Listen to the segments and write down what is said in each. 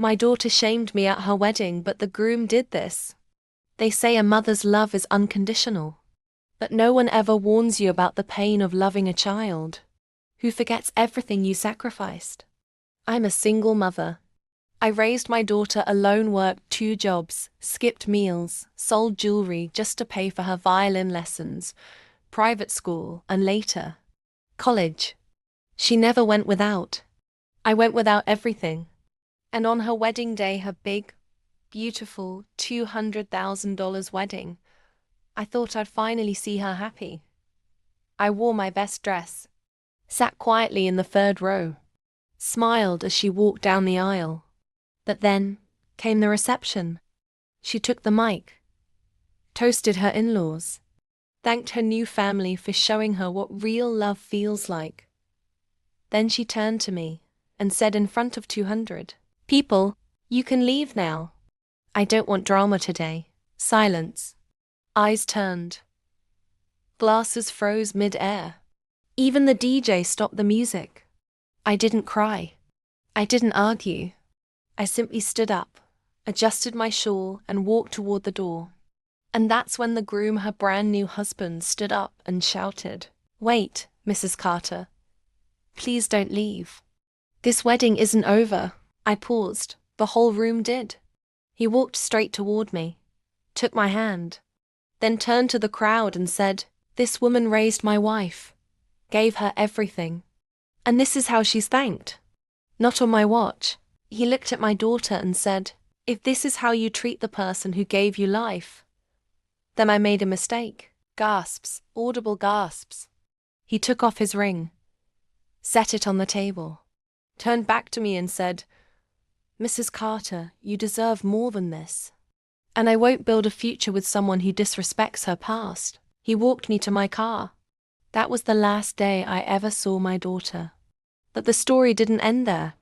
My daughter shamed me at her wedding, but the groom did this. They say a mother's love is unconditional. But no one ever warns you about the pain of loving a child who forgets everything you sacrificed. I'm a single mother. I raised my daughter alone, worked 2 jobs, skipped meals, sold jewelry just to pay for her violin lessons, private school, and later, college. She never went without. I went without everything. And on her wedding day, her big, beautiful $200,000 wedding, I thought I'd finally see her happy. I wore my best dress, sat quietly in the 3rd row, smiled as she walked down the aisle. But then came the reception. She took the mic, toasted her in-laws, thanked her new family for showing her what real love feels like. Then she turned to me and said in front of 200 people, "You can leave now. I don't want drama today." Silence. Eyes turned. Glasses froze mid-air. Even the DJ stopped the music. I didn't cry. I didn't argue. I simply stood up, adjusted my shawl, and walked toward the door. And that's when the groom, her brand new husband, stood up and shouted, "Wait, Mrs. Carter. Please don't leave. This wedding isn't over." I paused. The whole room did. He walked straight toward me, took my hand, then turned to the crowd and said, "This woman raised my wife, gave her everything. And this is how she's thanked. Not on my watch." He looked at my daughter and said, "If this is how you treat the person who gave you life, then I made a mistake." Gasps, audible gasps. He took off his ring, set it on the table, turned back to me and said, "Mrs. Carter, you deserve more than this. And I won't build a future with someone who disrespects her past." He walked me to my car. That was the last day I ever saw my daughter. But the story didn't end there.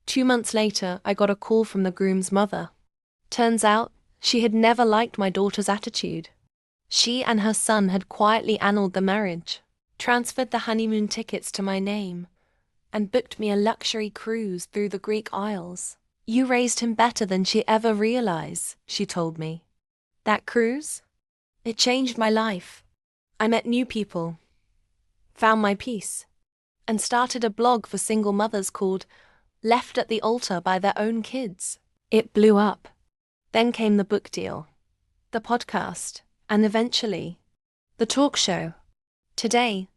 2 months later, I got a call from the groom's mother. Turns out, she had never liked my daughter's attitude. She and her son had quietly annulled the marriage, transferred the honeymoon tickets to my name, and booked me a luxury cruise through the Greek Isles. "You raised him better than she ever realized," she told me. That cruise? It changed my life. I met new people, found my peace, and started a blog for single mothers called "Left at the Altar by Their Own Kids." It blew up. Then came the book deal, the podcast, and eventually, the talk show. Today,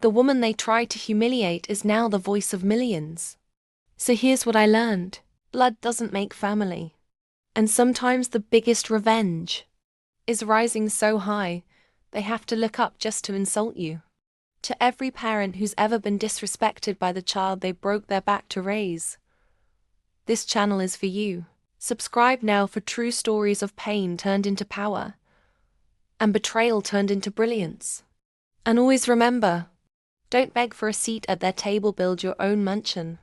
the woman they tried to humiliate is now the voice of millions. So here's what I learned. Blood doesn't make family. And sometimes the biggest revenge is rising so high, they have to look up just to insult you. To every parent who's ever been disrespected by the child they broke their back to raise, this channel is for you. Subscribe now for true stories of pain turned into power, and betrayal turned into brilliance. And always remember, don't beg for a seat at their table, build your own mansion.